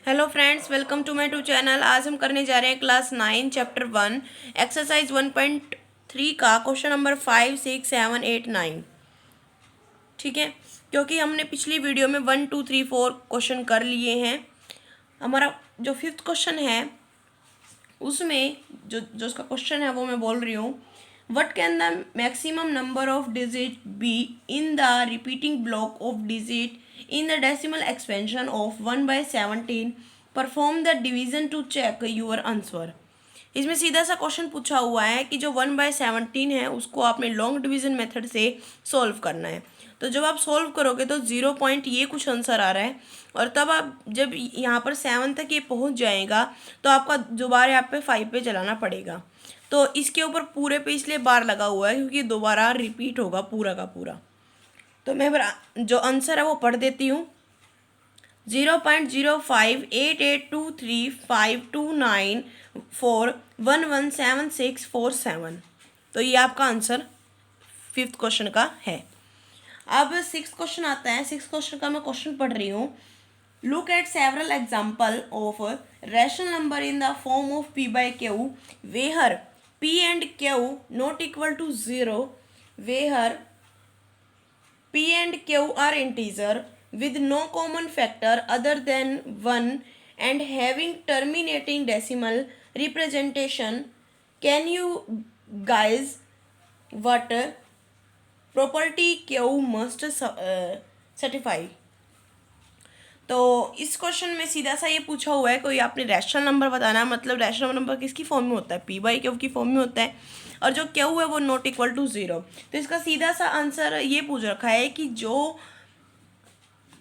Hello friends, welcome to my two channel. आज हम करने जा रहे हैं क्लास 9 चैप्टर 1 एक्सरसाइज 1.3 का क्वेश्चन नंबर 5, 6, 7, 8, 9। ठीक है, क्योंकि हमने पिछली वीडियो में 1, 2, 3, 4 क्वेश्चन कर लिए हैं। हमारा जो फिफ्थ क्वेश्चन है उसमें जो उसका क्वेश्चन है वो मैं बोल रही हूँ। What can the maximum number of digit be in the repeating block of digit in the decimal expansion of 1/17। Perform the division to check your answer. इसमें सीधा सा क्वेश्चन पूछा हुआ है कि जो 1/17 है उसको आपने लॉन्ग डिवीजन मेथड से सॉल्व करना है। तो जब आप सॉल्व करोगे तो 0 पॉइंट ये कुछ आंसर आ रहा है, और तब आप जब यहाँ पर 7 तक ये पहुँच जाएगा तो आपका दोबारा यहाँ पे 5 पे चलाना पड़ेगा। तो इसके ऊपर पूरे पे इसलिए बार लगा हुआ है क्योंकि दोबारा रिपीट होगा पूरा का पूरा। तो मैं जो आंसर है वो पढ़ देती हूँ। 0.0588235294117647। तो ये आपका आंसर फिफ्थ क्वेश्चन का है। अब सिक्स क्वेश्चन आता है। सिक्स क्वेश्चन का मैं क्वेश्चन पढ़ रही हूँ। Look at several example of rational number in the form of p by q where p and q not equal to 0, where p and q are integer with no common factor other than 1 and having terminating decimal representation. Can you guys what property q must satisfy? तो इस question में सीधा सा ये पूछा हुआ है, कोई आपने रैशनल नंबर बताना है। मतलब रैशनल नंबर किसकी फॉर्म में होता है? p बाई क्यू की फॉर्म में होता है, और जो क्यू है वो नॉट इक्वल टू 0। तो इसका सीधा सा आंसर ये पूछ रखा है कि जो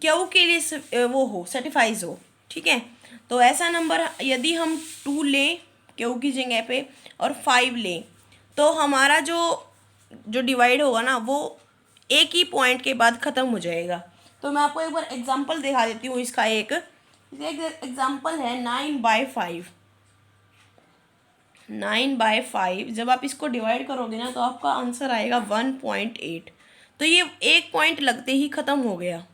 क्यू के लिए वो हो, सर्टिफाइज हो। ठीक है, तो ऐसा नंबर यदि हम 2 लें क्यू की जगह पे और 5 लें तो हमारा जो डिवाइड होगा ना वो एक ही पॉइंट के बाद ख़त्म हो जाएगा। तो मैं आपको एक बार एग्जांपल दिखा देती हूँ। इसका एक एग्जांपल है 9/5। 9/5 जब आप इसको डिवाइड करोगे ना तो आपका आंसर आएगा 1.8। तो ये एक पॉइंट लगते ही ख़त्म हो गया।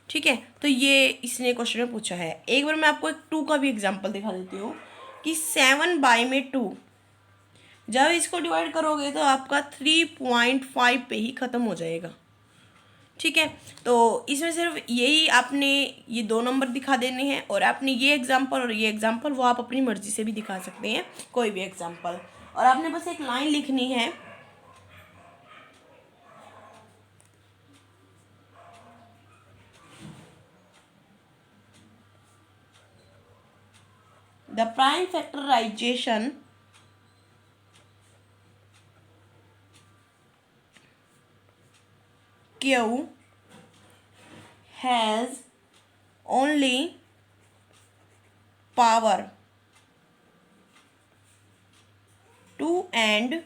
ठीक है, तो ये इसने क्वेश्चन में पूछा है। एक बार मैं आपको एक 2 का भी एग्जांपल दिखा देती हूँ कि 7/2 जब इसको डिवाइड करोगे तो आपका 3.5 पे ही ख़त्म हो जाएगा। ठीक है, तो इसमें सिर्फ यही आपने ये 2 नंबर दिखा देने हैं, और आपने ये एग्जांपल और ये एग्जांपल वो आप अपनी मर्जी से भी दिखा सकते हैं, कोई भी एग्जांपल। और आपने बस एक लाइन लिखनी है। The prime factorisation Q has only power 2 and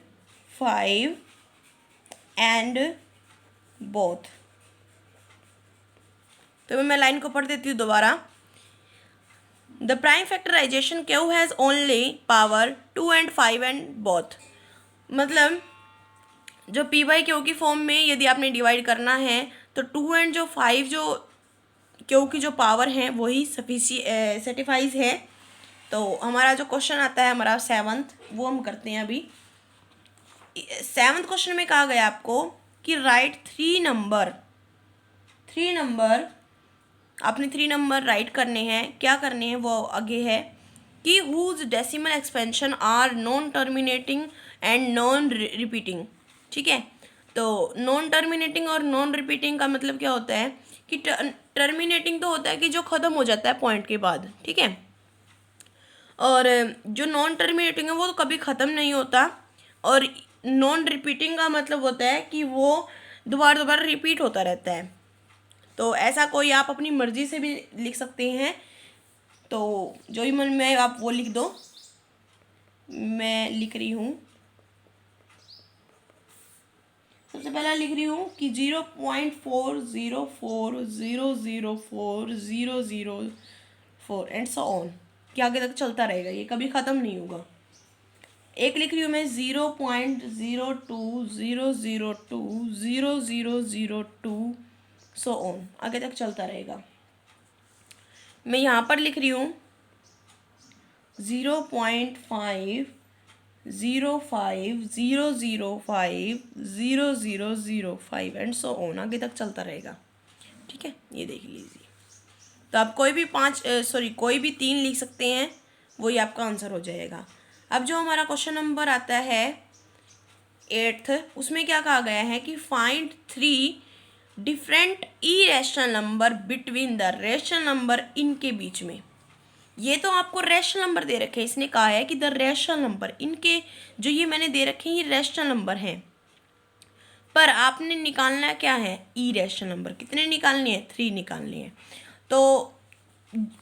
5 and both। तो मैं लाइन को पढ़ देती हूँ दोबारा। The prime factorisation Q has only power 2 and 5 and both। मतलब जो p बाई क्यू की फॉर्म में यदि आपने डिवाइड करना है तो 2 एंड जो 5 जो क्यू की जो पावर है वही सेटिफाइज है। तो हमारा जो क्वेश्चन आता है हमारा 7th, वो हम करते हैं अभी। 7th क्वेश्चन में कहा गया आपको कि राइट 3 नंबर आपने 3 नंबर राइट करने हैं। क्या करने हैं वो आगे है कि whose decimal expansion are non terminating and non repeating. ठीक है, तो नॉन टर्मिनेटिंग और नॉन रिपीटिंग का मतलब क्या होता है कि टर्मिनेटिंग तो होता है कि जो ख़त्म हो जाता है पॉइंट के बाद। ठीक है, और जो नॉन टर्मिनेटिंग है वो तो कभी ख़त्म नहीं होता, और नॉन रिपीटिंग का मतलब होता है कि वो दोबारा रिपीट होता रहता है। तो ऐसा कोई आप अपनी मर्ज़ी से भी लिख सकते हैं। तो जो ही मन में आप वो लिख दो। मैं लिख रही हूँ, सबसे पहला लिख रही हूँ कि 0.404004 एंड सो ऑन, कि आगे तक चलता रहेगा, ये कभी ख़त्म नहीं होगा। एक लिख रही हूँ मैं 0.020020002 सो ऑन, आगे तक चलता रहेगा। मैं यहाँ पर लिख रही हूँ 0.500500050005 एंड सो ऑन, आगे तक चलता रहेगा। ठीक है, ये देख लीजिए। तो आप कोई भी कोई भी 3 लिख सकते हैं, वही आपका आंसर हो जाएगा। अब जो हमारा क्वेश्चन नंबर आता है 8th, उसमें क्या कहा गया है कि find 3 different irrational number between the rational number, इनके बीच में। ये तो आपको रेशनल नंबर दे रखे हैं, इसने कहा है कि द रेशनल नंबर, इनके जो ये मैंने दे रखे हैं ये रेशनल नंबर हैं, पर आपने निकालना क्या है, ई रेशनल नंबर। कितने निकालने हैं, 3 निकालने हैं। तो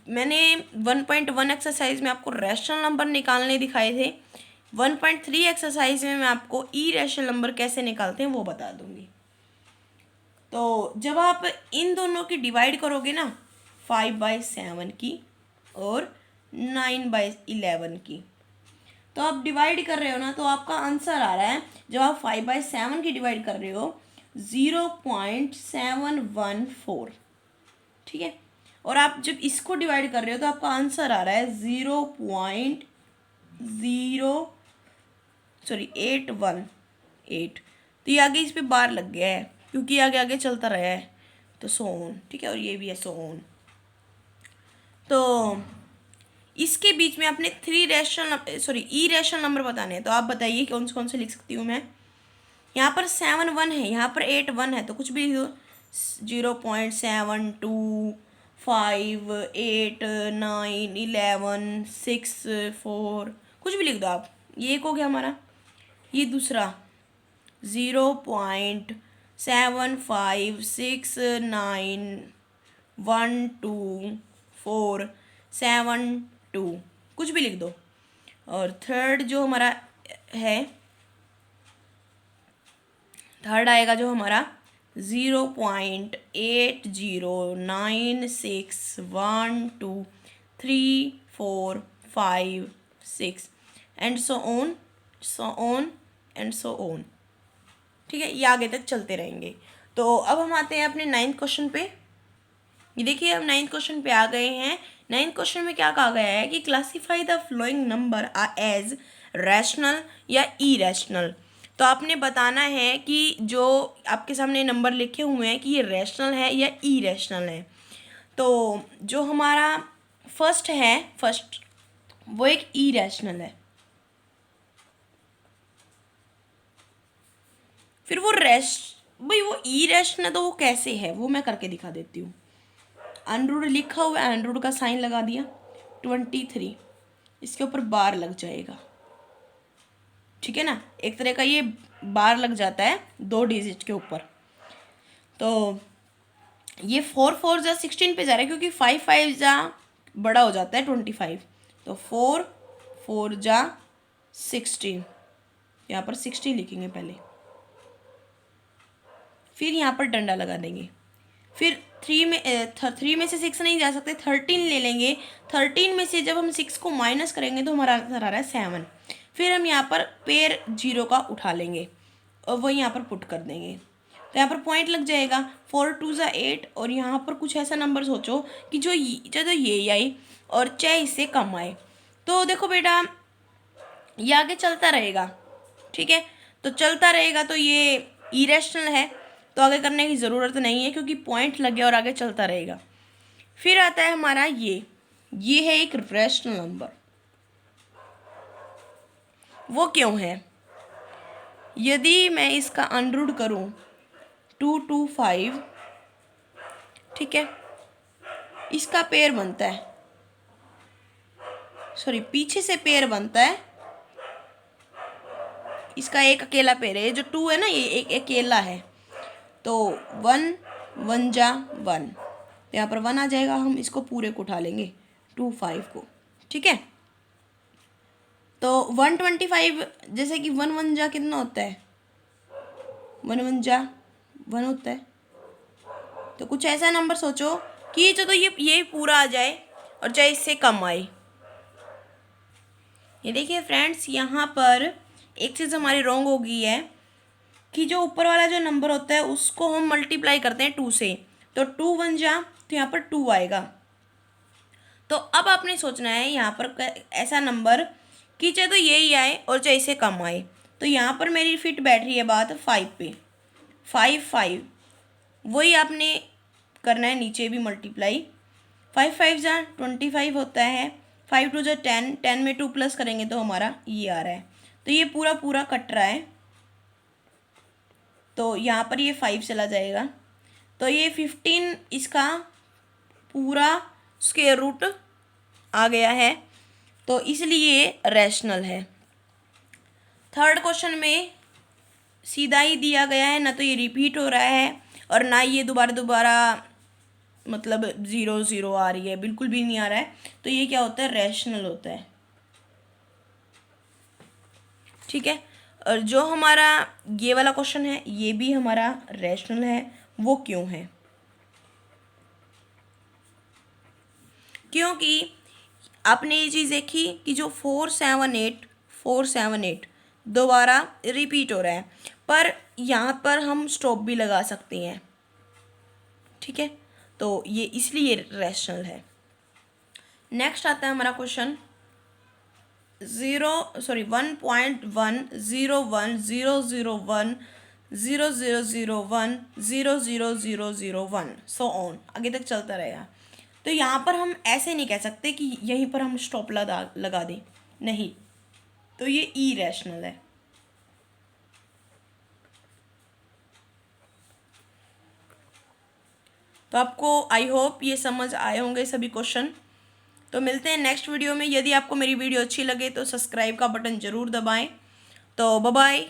मैंने 1.1 एक्सरसाइज में आपको रेशनल नंबर निकालने दिखाए थे, 1.3 एक्सरसाइज में मैं आपको ई रेशनल नंबर कैसे निकालते हैं वो बता दूंगी। तो जब आप इन दोनों की डिवाइड करोगे ना, 5/7 की और 9/11 की, तो आप डिवाइड कर रहे हो ना, तो आपका आंसर आ रहा है, जब आप 5/7 की डिवाइड कर रहे हो 0.714। ठीक है, और आप जब इसको डिवाइड कर रहे हो तो आपका आंसर आ रहा है 818। तो ये आगे इस पे बार लग गया है क्योंकि आगे आगे चलता रहा है, तो सो ऑन। ठीक है, और ये भी है सो ऑन। तो इसके बीच में अपने ई रेशनल नंबर बताने हैं, तो आप बताइए कौन से लिख सकती हूँ मैं। यहाँ पर 7 1 है, यहाँ पर 8 1 है, तो कुछ भी लिख दो, 0.725 8 9 11 6 4, कुछ भी लिख दो आप। ये एक हो गया हमारा। ये दूसरा 0.75691247 2, कुछ भी लिख दो। और थर्ड जो हमारा है, थर्ड आएगा जो हमारा 0.8096123456 and so on and so on. ठीक है, ये आगे तक चलते रहेंगे। तो अब हम आते हैं अपने 9th क्वेश्चन पे। ये देखिए, हम 9th क्वेश्चन पे आ गए हैं। 9th क्वेश्चन में क्या कहा गया है कि classify the following number as rational या इरेशनल। तो आपने बताना है कि जो आपके सामने नंबर लिखे हुए हैं कि ये रैशनल है या इरेशनल है। तो जो हमारा फर्स्ट वो एक इरेशनल है। फिर वो भाई वो इरेशनल है, तो वो कैसे है वो मैं करके दिखा देती हूँ। अंडरूड लिखा हुआ है, अंडरूड का साइन लगा दिया, 23 इसके ऊपर बार लग जाएगा। ठीक है ना, एक तरह का ये बार लग जाता है 2 डिजिट के ऊपर। तो ये 4 4 जा 16 पे जा रहा है, क्योंकि 5 5 जा बड़ा हो जाता है 25। तो 4 4 जा 16, यहाँ पर 16 लिखेंगे पहले, फिर यहाँ पर डंडा लगा देंगे। फिर 3 में से 6 नहीं जा सकते, 13 ले लेंगे। 13 में से जब हम 6 को माइनस करेंगे तो हमारा आंसर आ रहा है 7। फिर हम यहाँ पर पेयर 0 का उठा लेंगे और वही यहाँ पर पुट कर देंगे, तो यहाँ पर पॉइंट लग जाएगा। 4 2 जा 8, और यहाँ पर कुछ ऐसा नंबर सोचो कि जो ये आई और चाहे इससे कम आए। तो देखो बेटा, ये आगे चलता रहेगा। ठीक है, तो चलता रहेगा, तो ये इरेशनल है, तो आगे करने की ज़रूरत नहीं है क्योंकि पॉइंट लग गया और आगे चलता रहेगा। फिर आता है हमारा ये है एक रैशनल नंबर। वो क्यों है? यदि मैं इसका अंडरूट करूं 225, ठीक है, इसका पेयर बनता है, पीछे से पेयर बनता है, इसका एक अकेला पेयर है। जो 2 है ना, ये एक अकेला है, तो 1 1 जा 1, यहाँ पर 1 आ जाएगा, हम इसको पूरे को उठा लेंगे 25 को। ठीक है, तो 125, जैसे कि 1 1 जा कितना होता है, 1 1 जा 1 होता है। तो कुछ ऐसा नंबर सोचो कि जो तो ये पूरा आ जाए और चाहे इससे कम आए। ये देखिए फ्रेंड्स, यहाँ पर एक चीज़ हमारी रॉन्ग हो गई है कि जो ऊपर वाला जो नंबर होता है उसको हम मल्टीप्लाई करते हैं 2 से, तो 2 1 जा, तो यहाँ पर 2 आएगा, तो अब आपने सोचना है यहाँ पर ऐसा नंबर कि चाहे तो यही आए और चाहे इससे कम आए। तो यहाँ पर मेरी फिट बैठ रही है बात 5 पे, 5 वही आपने करना है, नीचे भी मल्टीप्लाई। 5 5 जा 25 होता है, 5 2 जा 10, 10 में 2 प्लस करेंगे तो हमारा ये आ रहा है। तो ये पूरा पूरा कट रहा है, तो यहाँ पर ये 5 चला जाएगा। तो ये 15 इसका पूरा स्क्वायर रूट आ गया है, तो इसलिए रैशनल है। थर्ड क्वेश्चन में सीधा ही दिया गया है, ना तो ये रिपीट हो रहा है और ना ये दोबारा दोबारा मतलब 0 0 आ रही है, बिल्कुल भी नहीं आ रहा है। तो ये क्या होता है, रैशनल होता है। ठीक है, और जो हमारा ये वाला क्वेश्चन है ये भी हमारा रैशनल है। वो क्यों है? क्योंकि आपने ये चीज़ देखी कि जो 4 7 8 दोबारा रिपीट हो रहा है, पर यहाँ पर हम स्टॉप भी लगा सकते हैं। ठीक है, तो ये इसलिए रैशनल है। नेक्स्ट आता है हमारा क्वेश्चन 1.1 0 0 0 0 0 0 0 0 0 0 1 सो ऑन, आगे तक चलता रहेगा। तो यहाँ पर हम ऐसे नहीं कह सकते कि यहीं पर हम स्टॉप लगा दें, नहीं, तो ये इरेशनल है। तो आपको आई होप ये समझ आए होंगे सभी क्वेश्चन। तो मिलते हैं नेक्स्ट वीडियो में। यदि आपको मेरी वीडियो अच्छी लगे तो सब्सक्राइब का बटन ज़रूर दबाएं। तो बाय बाय।